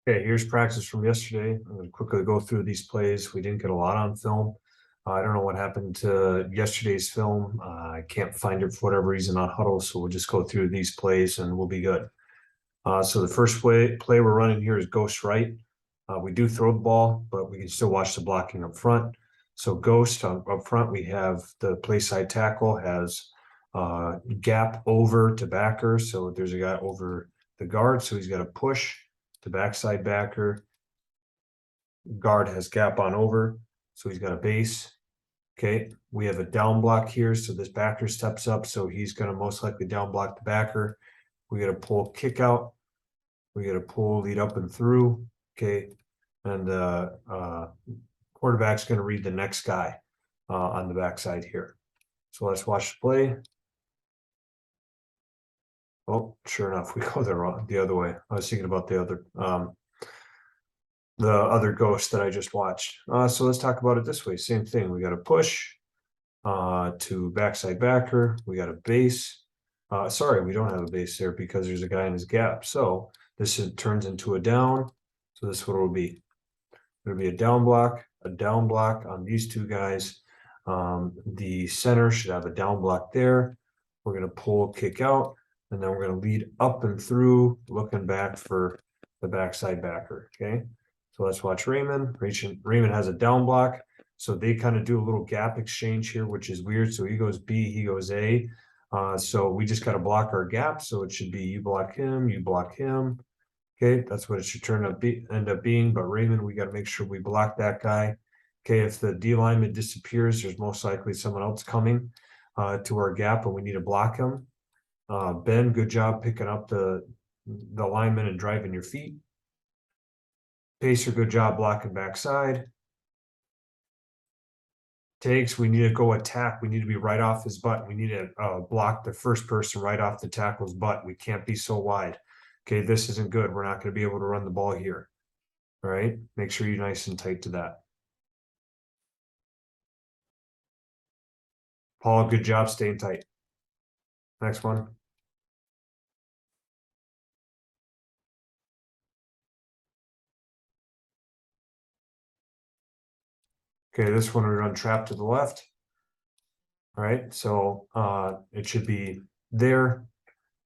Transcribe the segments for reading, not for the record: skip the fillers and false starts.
Okay, here's practice from yesterday. I'm going to quickly go through these plays. We didn't get a lot on film. I don't know what happened to yesterday's film. I can't find it for whatever reason on Huddle, so we'll just go through these plays and we'll be good. So the first play we're running here is ghost right. We do throw the ball, but we can still watch the blocking up front. So ghost up front, we have the play side tackle has gap over to backer. So there's a guy over the guard, so he's got to push to backside backer. Guard has gap on over, so he's got a base. Okay, we have a down block here, so this backer steps up, so he's going to most likely down block the backer. We got to pull kick out. We got to pull lead up and through. Okay, and quarterback's going to read the next guy on the backside here. So let's watch the play. Oh, sure enough, we go the other way. I was thinking about the other ghost that I just watched. So let's talk about it this way. Same thing. We got a push to backside backer. We got a base. Sorry, we don't have a base there because there's a guy in his gap. So this turns into a down. So this is what it will be. It'll be a down block on these two guys. The center should have a down block there. We're going to pull, kick out, and then we're going to lead up and through, looking back for the backside backer. Okay. So let's watch Raymond. Raymond has a down block. So they kind of do a little gap exchange here, which is weird. So he goes B, he goes A. So we just got to block our gap. So it should be you block him, you block him. Okay, that's what it should end up being. But Raymond, we got to make sure we block that guy. Okay, if the D lineman disappears, there's most likely someone else coming to our gap, and we need to block him. Ben, good job picking up the lineman and driving your feet. Pacer, good job blocking backside. Takes, we need to go attack. We need to be right off his butt. We need to block the first person right off the tackle's butt. We can't be so wide. Okay, this isn't good. We're not going to be able to run the ball here. All right, make sure you're nice and tight to that. Paul, good job staying tight. Next one. Okay, this one we run trap to the left. All right, so it should be there.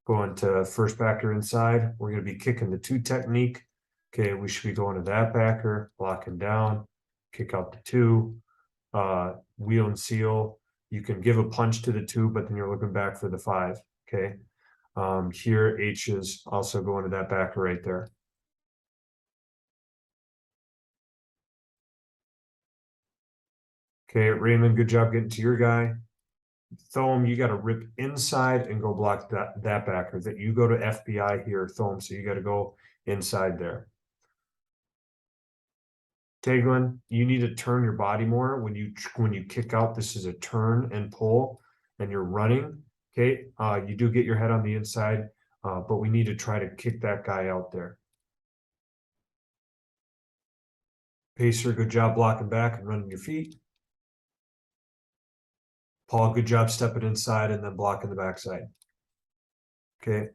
Going to first backer inside. We're going to be kicking the two technique. Okay, we should be going to that backer, blocking down, kick out the two, wheel and seal. You can give a punch to the two, but then you're looking back for the five. Okay. Here H is also going to that backer right there. Okay, Raymond, good job getting to your guy. Thome, you got to rip inside and go block that backer. That you go to FBI here, Thome, so you got to go inside there. Taglin, you need to turn your body more when you kick out. This is a turn and pull, and you're running. Okay, you do get your head on the inside, but we need to try to kick that guy out there. Pacer, good job blocking back and running your feet. Paul, good job stepping inside and then blocking the backside. Okay.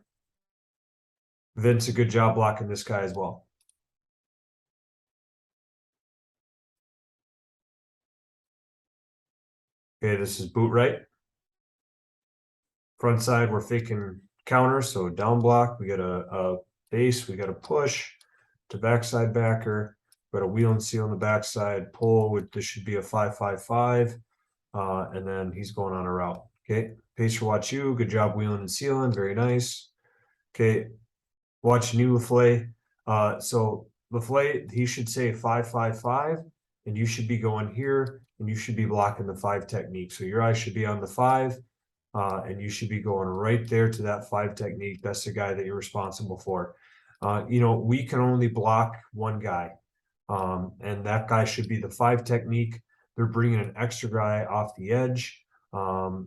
Vince, a good job blocking this guy as well. Okay, this is boot right. Front side, we're faking counter, so down block. We got a base, we got a push to backside backer. We got a wheel and seal on the backside, pull. This should be a 5-5-5. And then he's going on a route. Okay, Pacer, watch you. Good job wheeling and sealing. Very nice. Okay, watch new LaFleur. So LaFleur, he should say 5-5-5, and you should be going here, and you should be blocking the 5 technique. So your eyes should be on the 5, and you should be going right there to that 5 technique. That's the guy that you're responsible for. We can only block one guy, and that guy should be the 5 technique. They're bringing an extra guy off the edge. And,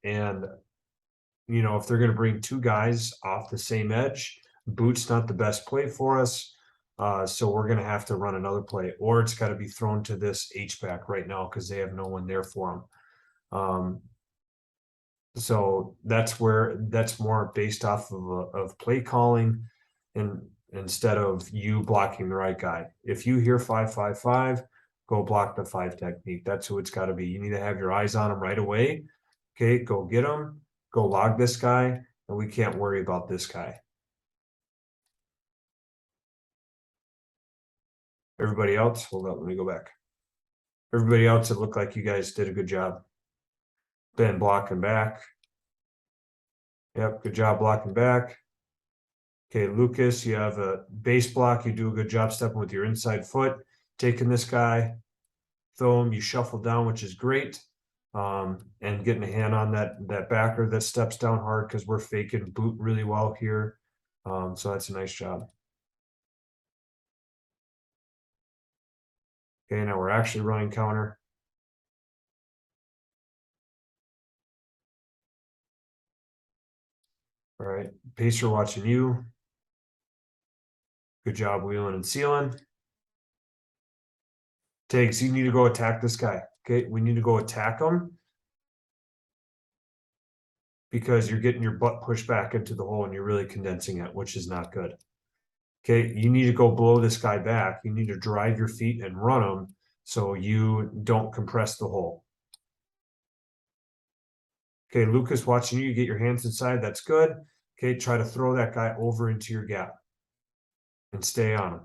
if they're going to bring 2 guys off the same edge, boot's not the best play for us. So we're going to have to run another play, or it's got to be thrown to this H-back right now because they have no one there for them. So that's more based off of play calling. And instead of you blocking the right guy. If you hear 5-5-5, go block the 5 technique. That's who it's got to be. You need to have your eyes on him right away. Okay, go get him, go log this guy, and we can't worry about this guy. Everybody else, hold up, let me go back. Everybody else, it looked like you guys did a good job. Ben blocking back. Yep, good job blocking back. Okay, Lucas, you have a base block. You do a good job stepping with your inside foot, taking this guy, throw him, you shuffle down, which is great. And getting a hand on that backer that steps down hard because we're faking boot really well here. So that's a nice job. Okay, now we're actually running counter. All right, pacer watching you. Good job wheeling and sealing. Takes, you need to go attack this guy. Okay, we need to go attack him because you're getting your butt pushed back into the hole and you're really condensing it, which is not good. Okay, you need to go blow this guy back. You need to drive your feet and run him so you don't compress the hole. Okay, Lucas, watching you get your hands inside. That's good. Okay, try to throw that guy over into your gap and stay on him.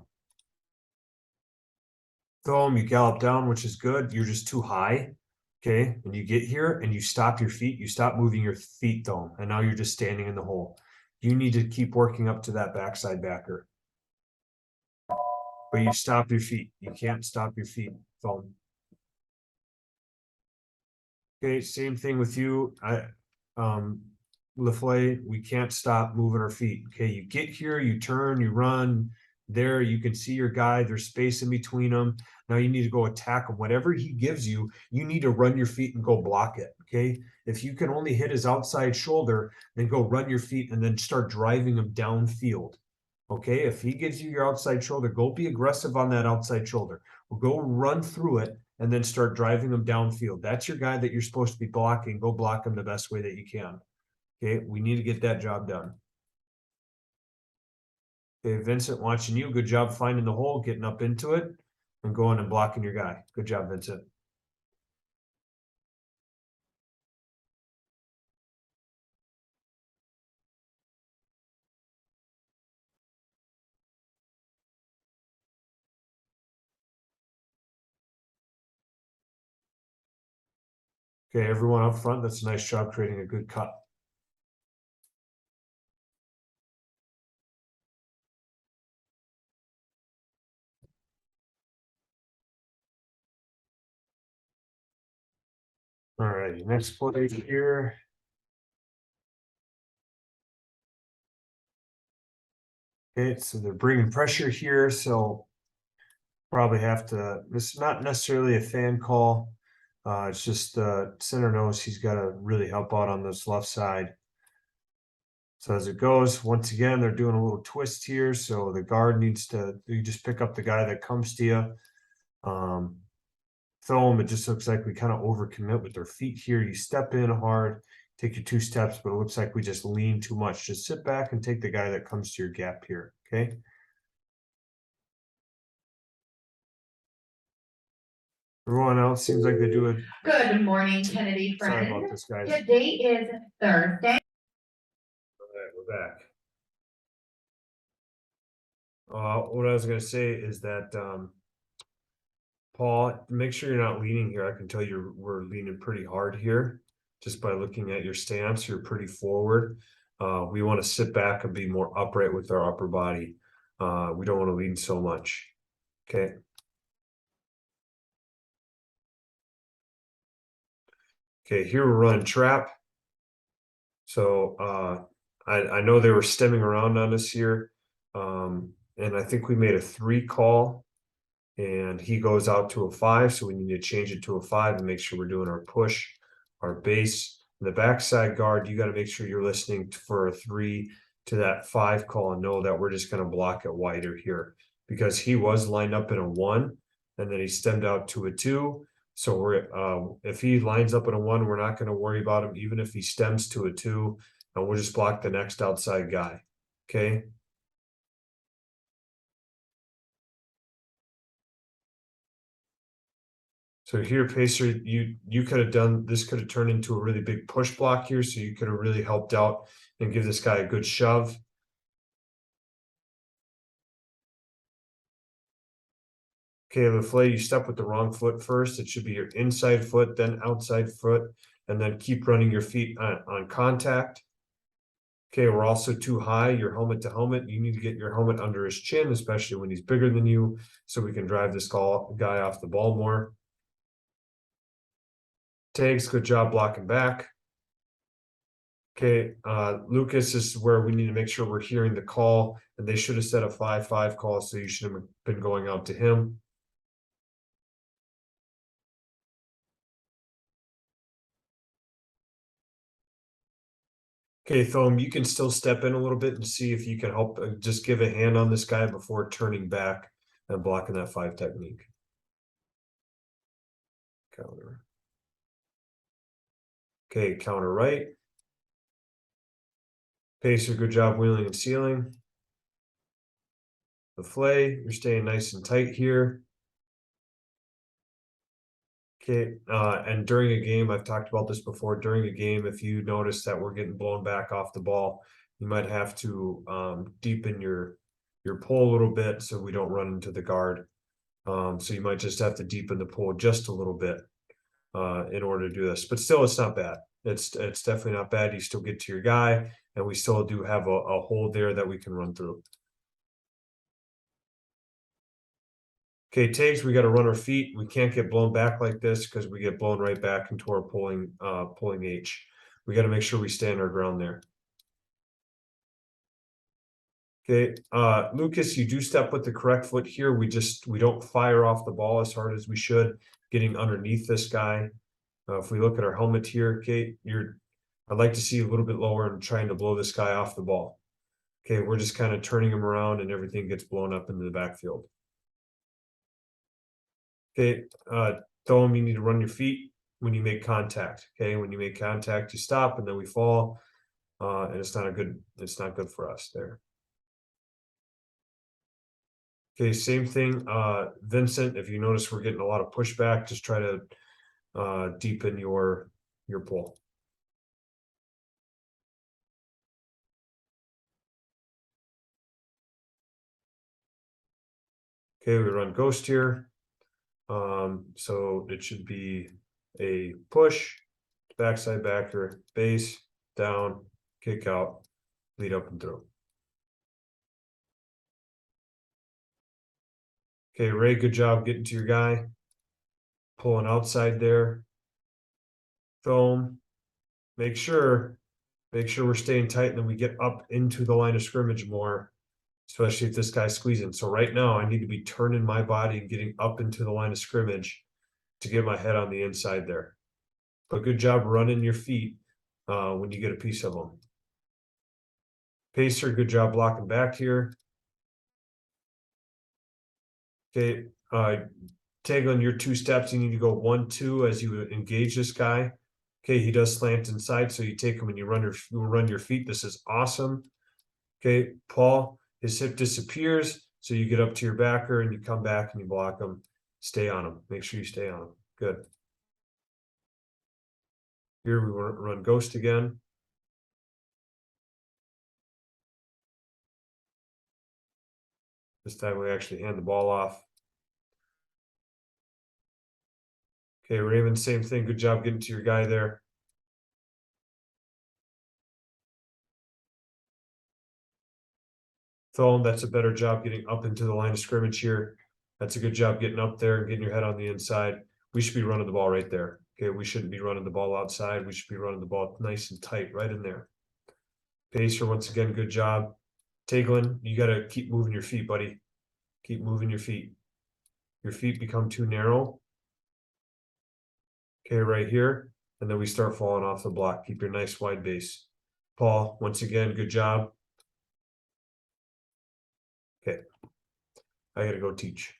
Throw him, you gallop down, which is good. You're just too high. Okay, and you get here and you stop your feet. You stop moving your feet, though, and now you're just standing in the hole. You need to keep working up to that backside backer. But you stop your feet. You can't stop your feet, thumb. Okay, same thing with you. LaFleur, we can't stop moving our feet. Okay, you get here, you turn, you run. There, you can see your guy. There's space in between them. Now you need to go attack him. Whatever he gives you, you need to run your feet and go block it. Okay, if you can only hit his outside shoulder, then go run your feet and then start driving him downfield. Okay, if he gives you your outside shoulder, go be aggressive on that outside shoulder. Go run through it and then start driving them downfield. That's your guy that you're supposed to be blocking. Go block him the best way that you can. Okay, we need to get that job done. Okay, Vincent, watching you. Good job finding the hole, getting up into it, and going and blocking your guy. Good job, Vincent. Okay, everyone up front, that's a nice job creating a good cut. All right, next play here. Okay, so they're bringing pressure here, so probably have to, this is not necessarily a fan call. It's just center knows he's got to really help out on this left side. So as it goes, once again, they're doing a little twist here. So the guard needs to, you just pick up the guy that comes to you. Throw him. It just looks like we kind of overcommit with their feet here. You step in hard, take your 2 steps, but it looks like we just lean too much. Just sit back and take the guy that comes to your gap here. Okay. Everyone else seems like they do it. Good morning, Kennedy Sorry friends. about this, guys. Today is Thursday. All right, we're back. What I was going to say is that, Paul, make sure you're not leaning here. I can tell we're leaning pretty hard here just by looking at your stance. You're pretty forward. We want to sit back and be more upright with our upper body. We don't want to lean so much. Okay. Okay, here we're running trap. So I know they were stemming around on us here. And I think we made a 3 call and he goes out to a 5. So we need to change it to a 5 and make sure we're doing our push, our base. And the backside guard, you got to make sure you're listening for a 3 to that 5 call and know that we're just going to block it wider here because he was lined up in a 1 and then he stemmed out to a 2. So we're if he lines up in a 1, we're not going to worry about him, even if he stems to a 2, and we'll just block the next outside guy. Okay. So here, Pacer, you could have done, this could have turned into a really big push block here, so you could have really helped out and give this guy a good shove. Okay, Lafleur, you step with the wrong foot first. It should be your inside foot, then outside foot, and then keep running your feet on contact. Okay, we're also too high, your helmet to helmet. You need to get your helmet under his chin, especially when he's bigger than you, so we can drive this guy off the ball more. Tags, good job blocking back. Okay, Lucas, this is where we need to make sure we're hearing the call, and they should have set a 5-5 call, so you should have been going out to him. Okay, Thom, you can still step in a little bit and see if you can help, just give a hand on this guy before turning back and blocking that 5 technique. Counter. Okay, counter right. Pacer, good job wheeling and sealing. The flay, you're staying nice and tight here. Okay, and during a game, I've talked about this before, during a game, if you notice that we're getting blown back off the ball, you might have to deepen your pull a little bit so we don't run into the guard. So you might just have to deepen the pull just a little bit in order to do this. But still, it's not bad. It's definitely not bad. You still get to your guy, and we still do have a hole there that we can run through. Okay, tags, we got to run our feet. We can't get blown back like this because we get blown right back into our pulling H. We got to make sure we stand our ground there. Okay, Lucas, you do step with the correct foot here. We don't fire off the ball as hard as we should, getting underneath this guy. If we look at our helmet here, okay, I'd like to see a little bit lower and trying to blow this guy off the ball. Okay, we're just kind of turning him around and everything gets blown up into the backfield. Okay, Thom, you need to run your feet when you make contact. Okay, when you make contact, you stop and then we fall. And it's not good for us there. Okay, same thing. Vincent, if you notice we're getting a lot of pushback, just try to deepen your pull. Okay, we run ghost here. So it should be a push, backside backer, base, down, kick out, lead up and throw. Okay, Ray, good job getting to your guy. Pulling outside there. Thom, make sure we're staying tight, and then we get up into the line of scrimmage more, especially if this guy's squeezing. So right now I need to be turning my body and getting up into the line of scrimmage to get my head on the inside there. But good job running your feet when you get a piece of them. Pacer, good job blocking back here. Okay, Taglin, your 2 steps, you need to go 1-2 as you engage this guy. Okay, he does slant inside, so you take him and you run your feet. This is awesome. Okay, Paul, his hip disappears, so you get up to your backer and you come back and you block him. Stay on him. Make sure you stay on him. Good. Here we run ghost again. This time we actually hand the ball off. Okay, Raymond, same thing. Good job getting to your guy there. Thom, that's a better job getting up into the line of scrimmage here. That's a good job getting up there and getting your head on the inside. We should be running the ball right there. Okay, we shouldn't be running the ball outside. We should be running the ball nice and tight right in there. Pacer, once again, good job. Taglin, you got to keep moving your feet, buddy. Keep moving your feet. Your feet become too narrow. Okay, right here. And then we start falling off the block. Keep your nice wide base. Paul, once again, good job. Okay. I got to go teach.